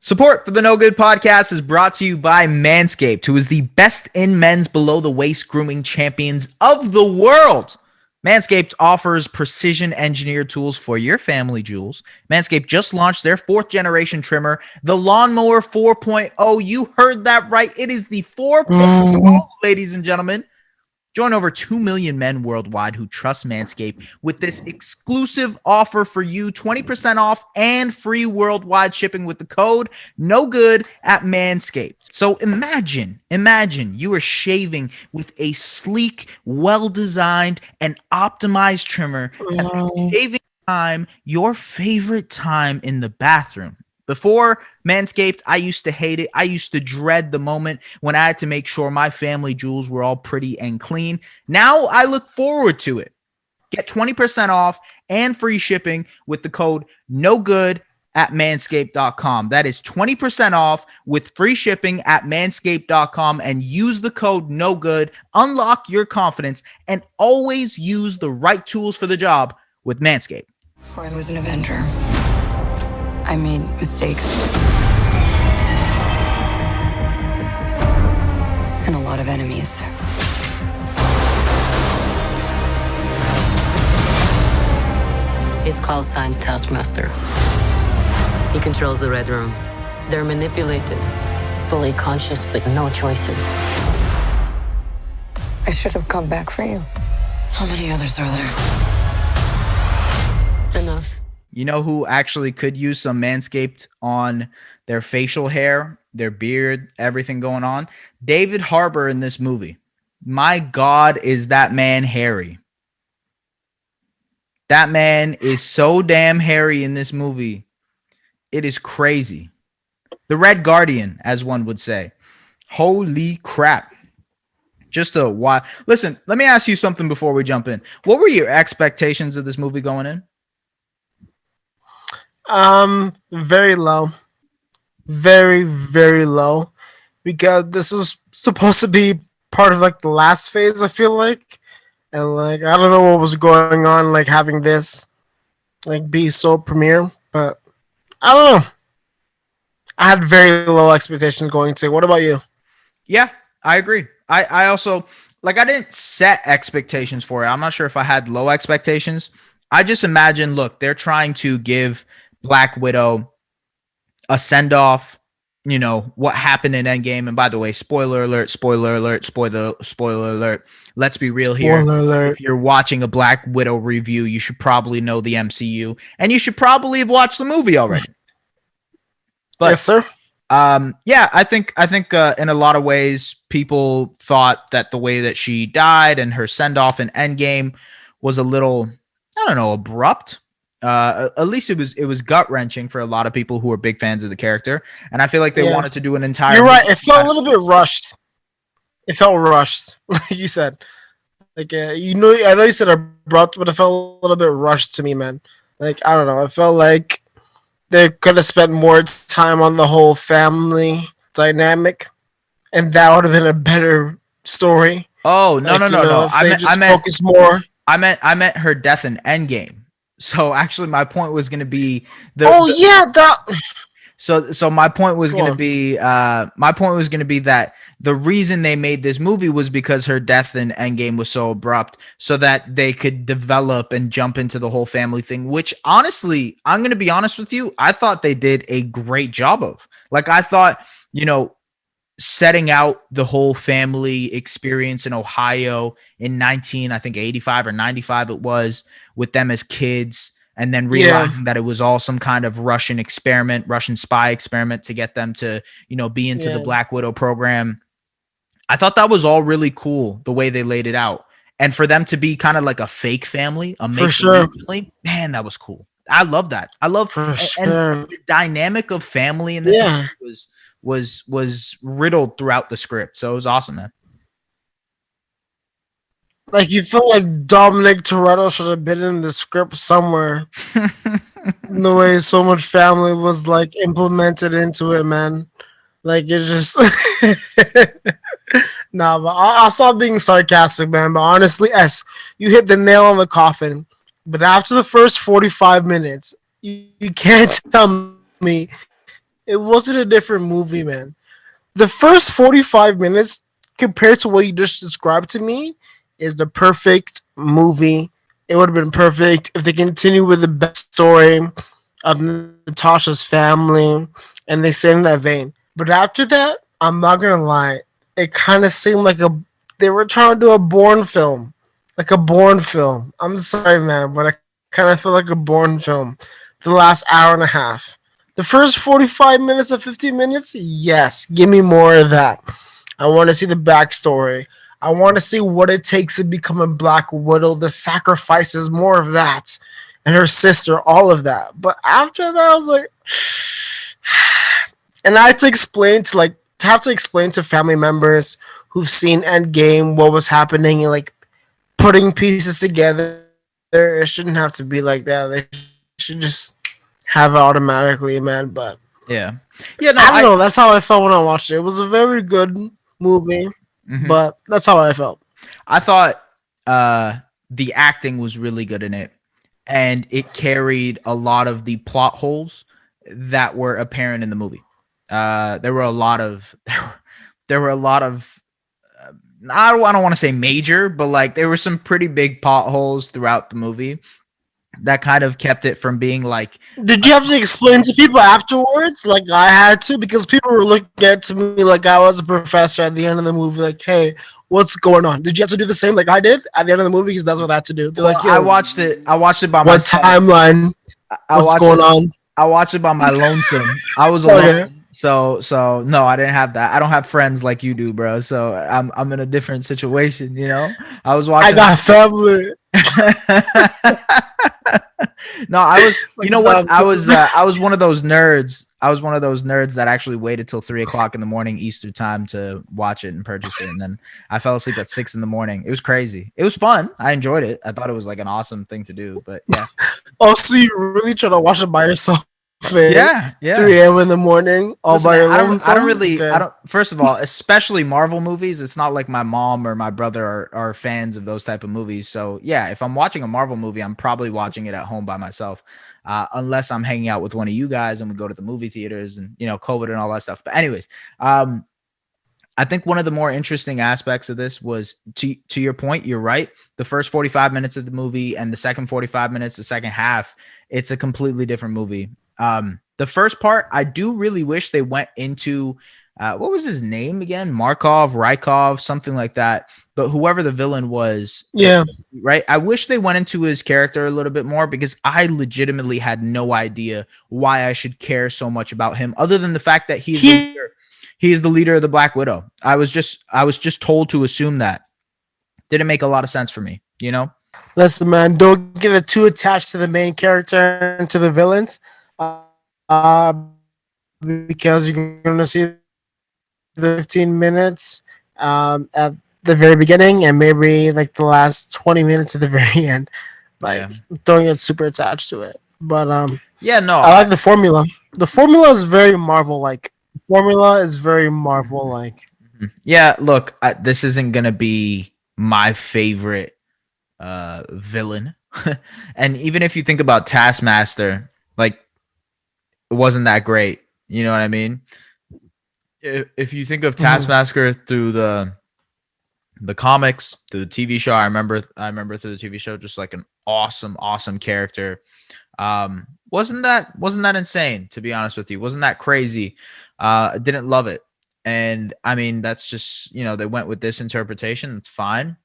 Support for the No Good Podcast is brought to you by Manscaped, who is the best in men's below-the-waist grooming champions of the world. Manscaped offers precision-engineered tools for your family jewels. Manscaped just launched their 4th-generation trimmer, the Lawnmower 4.0. You heard that right. It is the 4.0, ladies and gentlemen. Join over 2 million men worldwide who trust Manscaped with this exclusive offer for you, 20% off and free worldwide shipping with the code NOGOOD at Manscaped. So imagine you are shaving with a sleek, well-designed, and optimized trimmer at shaving time, your favorite time in the bathroom. Before Manscaped, I used to hate it. I used to dread the moment when I had to make sure my family jewels were all pretty and clean. Now I look forward to it. Get 20% off and free shipping with the code NOGOOD at manscaped.com. That is 20% off with free shipping at manscaped.com, and use the code NOGOOD. Unlock your confidence and always use the right tools for the job with Manscaped. Before I was an Avenger, I made mistakes. And a lot of enemies. His call sign's Taskmaster. He controls the Red Room. They're manipulated, fully conscious, but no choices. I should have come back for you. How many others are there? Enough. You know who actually could use some Manscaped on their facial hair, their beard, everything going on? David Harbour in this movie. My God, is that man hairy. That man is so damn hairy in this movie. It is crazy. The Red Guardian, as one would say. Holy crap. Just a while. Listen, let me ask you something before we jump in. What were your expectations of this movie going in? Very low. Very, very low. Because this was supposed to be part of like the last phase, I feel like. And like I don't know what was going on, like having this like be so premiere, but I don't know. I had very low expectations going to. What about you? Yeah, I agree. I also like I didn't set expectations for it. I'm not sure if I had low expectations. I just imagine, look, they're trying to give Black Widow a send-off, you know, what happened in Endgame. And by the way, spoiler alert. Let's be real here. Spoiler alert. If you're watching a Black Widow review, you should probably know the MCU, and you should probably have watched the movie already. But, yes, sir. Yeah, I think in a lot of ways, people thought that the way that she died and her send-off in Endgame was a little, I don't know, abrupt. At least it was gut-wrenching for a lot of people who are big fans of the character, and I feel like they wanted to do an entire. You're right. It felt a little bit rushed. It felt rushed, like you said. Like I know you said abrupt, but it felt a little bit rushed to me, man. Like I don't know. It felt like they could have spent more time on the whole family dynamic, and that would have been a better story. Oh no, like, no. I meant focus more. I meant her death in Endgame. So actually, my point was going to be So my point was going to be that the reason they made this movie was because her death in Endgame was so abrupt, so that they could develop and jump into the whole family thing. Which honestly, I'm going to be honest with you, I thought they did a great job of. Like I thought, you know, setting out the whole family experience in Ohio in 85 or 95 it was, with them as kids, and then realizing that it was all some kind of Russian spy experiment to get them to, you know, be into the Black Widow program. I thought that was all really cool, the way they laid it out. And for them to be kind of like a fake family, a make-believe family, man, that was cool. I love that. And the dynamic of family in this movie was riddled throughout the script. So it was awesome, man. Like you felt like Dominic Toretto should have been in the script somewhere. The way so much family was like implemented into it, man. Like it just nah, but I'll stop being sarcastic, man. But honestly, you hit the nail on the coffin. But after the first 45 minutes, you can't tell me It wasn't a different movie, man. The first 45 minutes compared to what you just described to me is the perfect movie. It would have been perfect if they continue with the backstory of Natasha's family and they stay in that vein. But after that, I'm not gonna lie, it kind of seemed like they were trying to do a Bourne film, like a Bourne film. I'm sorry, man, but I kind of feel like a Bourne film. The last hour and a half. The first 45 minutes or 15 minutes, yes, give me more of that. I want to see the backstory. I want to see what it takes to become a Black Widow, the sacrifices, more of that, and her sister, all of that. But after that, I was like, and I had to explain to have to explain to family members who've seen Endgame what was happening and like putting pieces together. It shouldn't have to be like that. They should just have it automatically, man. But Yeah. Yeah, no, I don't know. That's how I felt when I watched it. It was a very good movie, Mhm. but that's how I felt. I thought the acting was really good in it, and it carried a lot of the plot holes that were apparent in the movie. There were a lot of there were a lot of I don't want to say major, but like there were some pretty big potholes throughout the movie that kind of kept it from being like Did you have to explain to people afterwards, like I had to, because people were looking at to me like I was a professor at the end of the movie, like, "Hey, what's going on?" Did you have to do the same like I did at the end of the movie? Because that's what I had to do. They're well, like, "Yo, I watched it by what myself. timeline? I What's watched going it on?" I watched it by my lonesome. I was Okay, alone. So no, I didn't have that. I don't have friends like you do, bro. So I'm in a different situation, you know? I was I watching got family. No, I was you Like know what? Bob Costas. I was one of those nerds. I was one of those nerds that actually waited till 3 o'clock in the morning Eastern time to watch it and purchase it. And then I fell asleep at 6 in the morning. It was crazy. It was fun. I enjoyed it. I thought it was like an awesome thing to do. But yeah. Oh, so you really try to watch it by yourself? Eh? Yeah, yeah. 3 a.m. in the morning, all Listen, by man, your lonesome? I Okay. don't, first of all, especially Marvel movies, it's not like my mom or my brother are fans of those type of movies. So yeah, if I'm watching a Marvel movie, I'm probably watching it at home by myself. Unless I'm hanging out with one of you guys and we go to the movie theaters and, COVID and all that stuff. But anyways, I think one of the more interesting aspects of this was to your point, you're right. The first 45 minutes of the movie and the second 45 minutes, the second half, it's a completely different movie. The first part, I do really wish they went into what was his name again? Rykov, something like that. But whoever the villain was, Yeah. right? I wish they went into his character a little bit more because I legitimately had no idea why I should care so much about him, other than the fact that he's the He leader. He is the leader of the Black Widow. I was just told to assume that. Didn't make a lot of sense for me, you know? Listen, man, don't get it too attached to the main character and to the villains, uh, because you're gonna see the 15 minutes at the very beginning and maybe like the last 20 minutes at the very end. Like, Yeah. don't get super attached to it. But Yeah, no. I like the formula. The formula is very Marvel like. Formula is very Marvel like. Yeah, look, this isn't going to be my favorite villain. And even if you think about Taskmaster, like it wasn't that great. You know what I mean? If you think of Mhm. Taskmaster through the comics, through the TV show, I remember through the TV show just like an awesome character. Wasn't that insane, to be honest with you? Wasn't that crazy? Didn't love it. And I mean, that's just, they went with this interpretation. It's fine.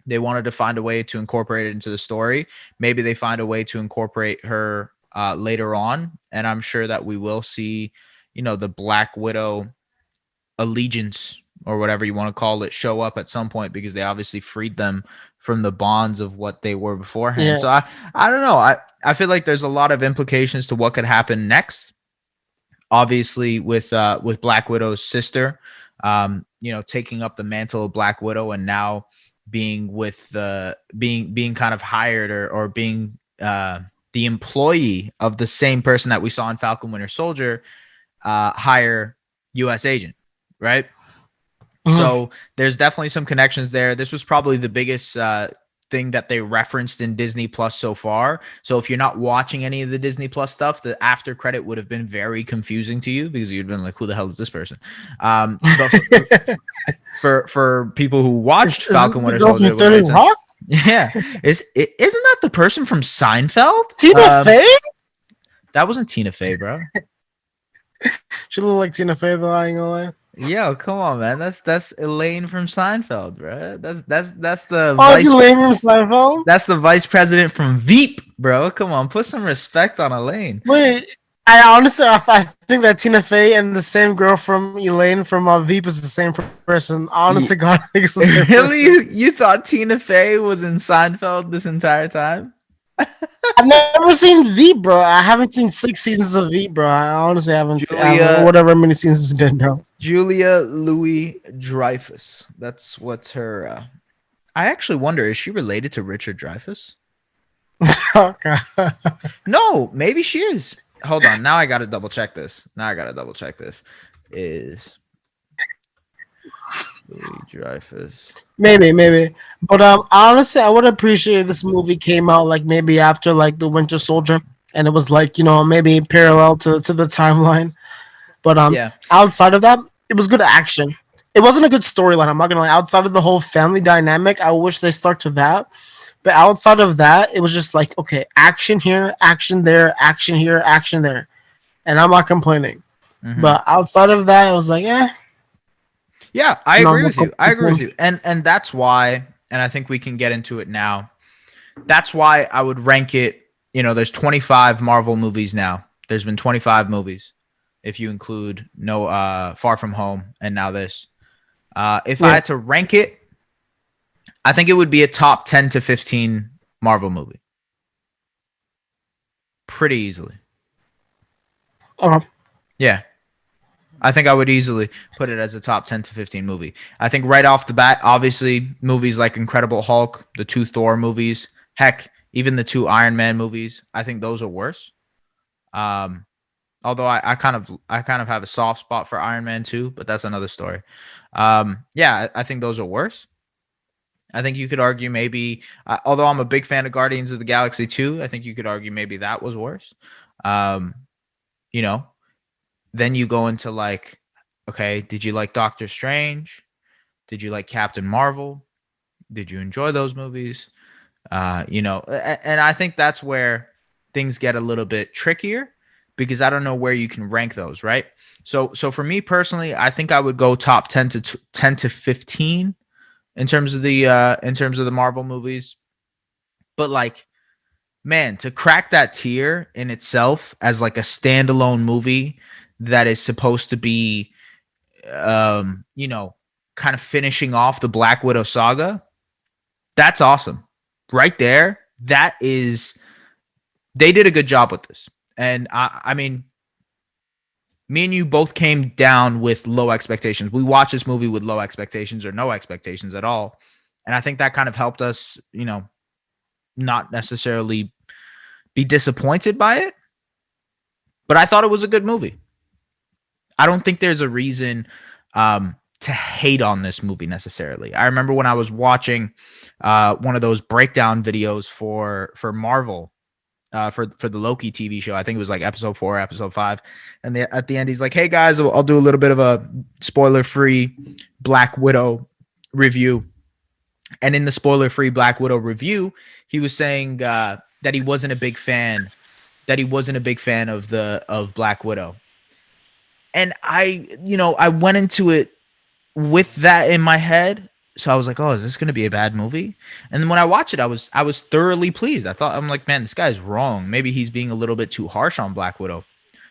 They wanted to find a way to incorporate it into the story. Maybe they find a way to incorporate her later on. And I'm sure that we will see, the Black Widow allegiance or whatever you want to call it show up at some point because they obviously freed them from the bonds of what they were beforehand. Yeah. So I don't know. I feel like there's a lot of implications to what could happen next. Obviously with Black Widow's sister, taking up the mantle of Black Widow and now being with the being kind of hired or being the employee of the same person that we saw in Falcon Winter Soldier, hire US agent, right? Mhm. So there's definitely some connections there. This was probably the biggest thing that they referenced in Disney Plus so far. So if you're not watching any of the Disney Plus stuff, the after credit would have been very confusing to you because you'd been like, who the hell is this person? But for people who watched Is this Falcon the Winter girl from Soldier, it would have 30 made sense. Rock? Yeah. Isn't that the person from Seinfeld? Tina Fey? That wasn't Tina Fey, bro. She looked like Tina Fey, though. I ain't gonna lie. Yo, come on, man. That's Elaine from Seinfeld, bro. That's the Oh, you lame from Seinfeld? that's the vice president from Veep, bro. Come on, put some respect on Elaine. Wait, I think that Tina Fey and the same girl from Elaine from Veep is the same person. Honestly, God, I think it's the same Really? person. You thought Tina Fey was in Seinfeld this entire time? I've never seen Veep, bro. I haven't seen 6 seasons of Veep, bro. I honestly haven't Julia- whatever many seasons it's been, bro. Julia Louis Dreyfus. That's what's her. I actually wonder, is she related to Richard Dreyfuss? Oh, God. No, maybe she is. Hold on. Now I got to double check this. Is Louis Dreyfus. Maybe. But honestly, I would appreciate if this movie came out like maybe after like the Winter Soldier, and it was like, you know, maybe parallel to the timeline. But Yeah. outside of that, it was good action. It wasn't a good storyline. I'm not gonna lie. Outside of the whole family dynamic, I wish they stuck to that. But outside of that, it was just like, okay, action here, action there, action here, action there, and I'm not complaining. Mhm. But outside of that, it was like, Yeah, I No, agree no, with you. I agree with you. And that's why, and I think we can get into it now. That's why I would rank it, you know, there's 25 Marvel movies now. There's been 25 movies if you include Far From Home and now this. If I had to rank it, I think it would be a top 10 to 15 Marvel movie. Pretty easily. okay. Yeah. I think I would easily put it as a top 10 to 15 movie. I think right off the bat, obviously, movies like Incredible Hulk, the 2 Thor movies, heck, even the 2 Iron Man movies, I think those are worse. Although I kind of have a soft spot for Iron Man 2, but that's another story. Yeah, I think those are worse. I think you could argue maybe, although I'm a big fan of Guardians of the Galaxy 2, I think you could argue maybe that was worse. You know, then you go into like, okay, did you like Doctor Strange? Did you like Captain Marvel? Did you enjoy those movies? You know, and I think that's where things get a little bit trickier because I don't know where you can rank those, right? So for me personally, I think I would go top 10 to 15 in terms of the Marvel movies. But like, man, to crack that tier in itself as like a standalone movie that is supposed to be you know, kind of finishing off the Black Widow saga, that's awesome. Right there, that is, they did a good job with this. And I mean, me and you both came down with low expectations. We watched this movie with low expectations or no expectations at all. And I think that kind of helped us, you know, not necessarily be disappointed by it. But I thought it was a good movie. I don't think there's a reason to hate on this movie necessarily. I remember when I was watching one of those breakdown videos for Marvel, for the Loki TV show. I think it was like episode 4, episode 5. And at the end, he's like, hey guys, I'll do a little bit of a spoiler-free Black Widow review. And in the spoiler-free Black Widow review, he was saying that he wasn't a big fan, of Black Widow. And I went into it with that in my head. So I was like, oh, is this going to be a bad movie? And then when I watched it, I was thoroughly pleased. I'm like, man, this guy's wrong. Maybe he's being a little bit too harsh on Black Widow.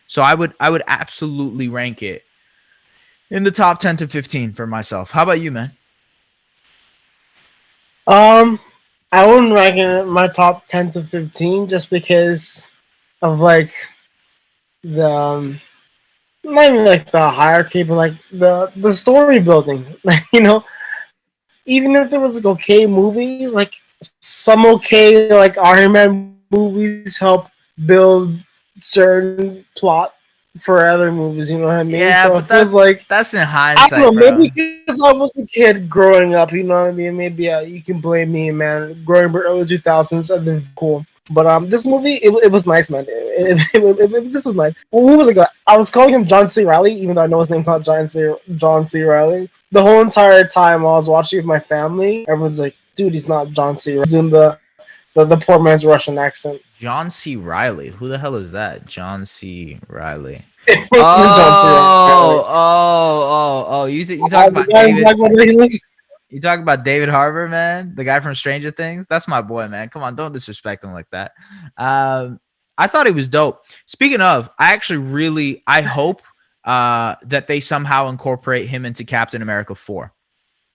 So I would absolutely rank it in the top 10 to 15 for myself. How about you, man? I wouldn't rank it in my top 10 to 15 just because of like the not even like the hierarchy, but like the story building. Like, you know, even if there was like okay movies, like some okay like Iron Man movies help build certain plot for other movies. You know what I mean? Yeah, So but it feels like that's in I don't know. hindsight, bro. Maybe because I was a kid growing up. You know what I mean? Maybe you can blame me, man. Growing up early 2000s, I've been cool. But this movie, it was nice, man. This was nice. Well, who was it? I was calling him John C. Riley, even though I know his name's not John C. Riley. The whole entire time I was watching with my family, everyone's like, "Dude, he's not John C. Riley." Doing the poor man's Russian accent. John C. Riley. Who the hell is that? John C. Riley. It wasn't John C. Riley. Oh. You talking about The guy David? Black Widow, You talking about David Harbour, man? The guy from Stranger Things? That's my boy, man. Come on, don't disrespect him like that. I thought he was dope. Speaking of, I hope that they somehow incorporate him into Captain America 4.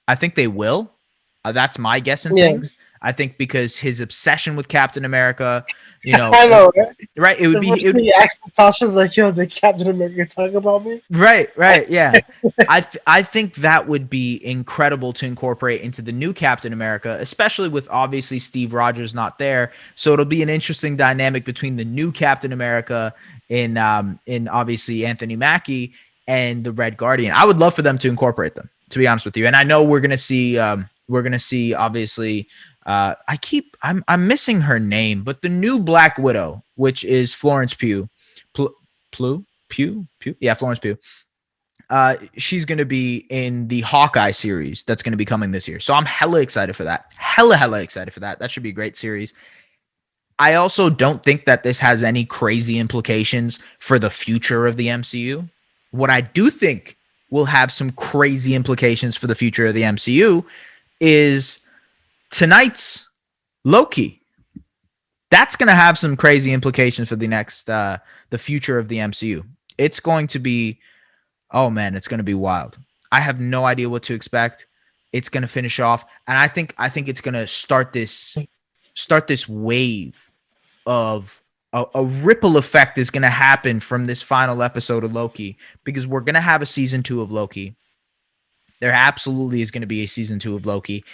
I think they will. That's my guess in Yeah. things. I think because his obsession with Captain America, you know, I know, right? right? It would be The first thing Tasha's like, "Yo, did Captain America talk about me?" right, yeah. I think that would be incredible to incorporate into the new Captain America, especially with obviously Steve Rogers not there. So it'll be an interesting dynamic between the new Captain America in obviously Anthony Mackie and the Red Guardian. I would love for them to incorporate them, to be honest with you. And I know we're gonna see obviously. I'm missing her name, but the new Black Widow, which is Florence Pugh, yeah, Florence Pugh. She's going to be in the Hawkeye series that's going to be coming this year. So I'm hella excited for that. Hella excited for that. That should be a great series. I also don't think that this has any crazy implications for the future of the MCU. What I do think will have some crazy implications for the future of the MCU is tonight's Loki. That's going to have some crazy implications for the next the future of the MCU. It's going to be, oh man, it's going to be wild. I have no idea what to expect. It's going to finish off, and I think it's going to start this wave of a ripple effect is going to happen from this final episode of Loki, because we're going to have a season 2 of Loki. There absolutely is going to be a season 2 of Loki.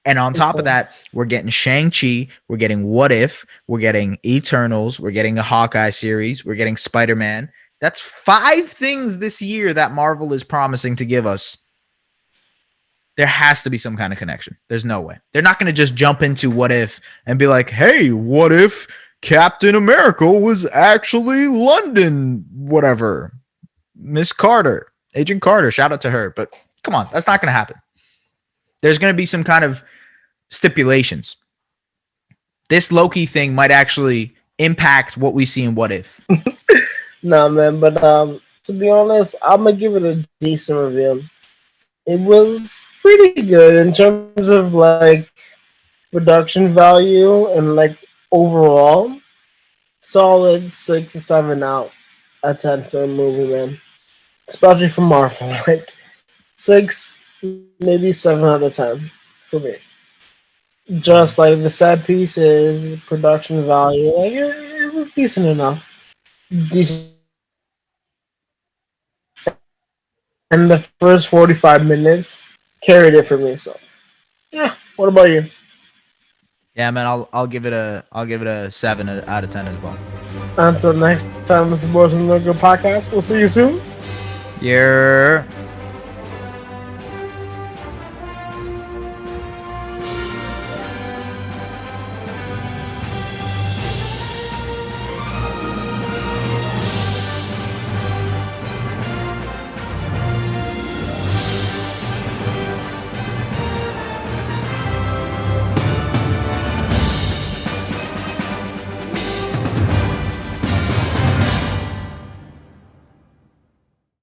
And on top of that, we're getting Shang-Chi, we're getting What If, we're getting Eternals, we're getting a Hawkeye series, we're getting Spider-Man. That's 5 things this year that Marvel is promising to give us. There has to be some kind of connection. There's no way. They're not going to just jump into What If and be like, hey, what if Captain America was actually London, whatever. Miss Carter, Agent Carter, shout out to her. But come on, that's not going to happen. There's going to be some kind of stipulations. This Loki thing might actually impact what we see in What If. Nah, man, but to be honest, I'm gonna give it a decent review. It was pretty good in terms of like production value and like overall. Solid 6 to 7 out of 10 for a movie, man. Especially for Marvel, like 6, maybe 7 out of 10 for me. Just like the set pieces, production value, like it was decent enough. Decent. And the first 45 minutes carried it for me. So, yeah. What about you? Yeah, man, I'll give it a 7 out of 10 as well. Until next time, Mr. Boys and Logo Podcast. We'll see you soon. Yeah.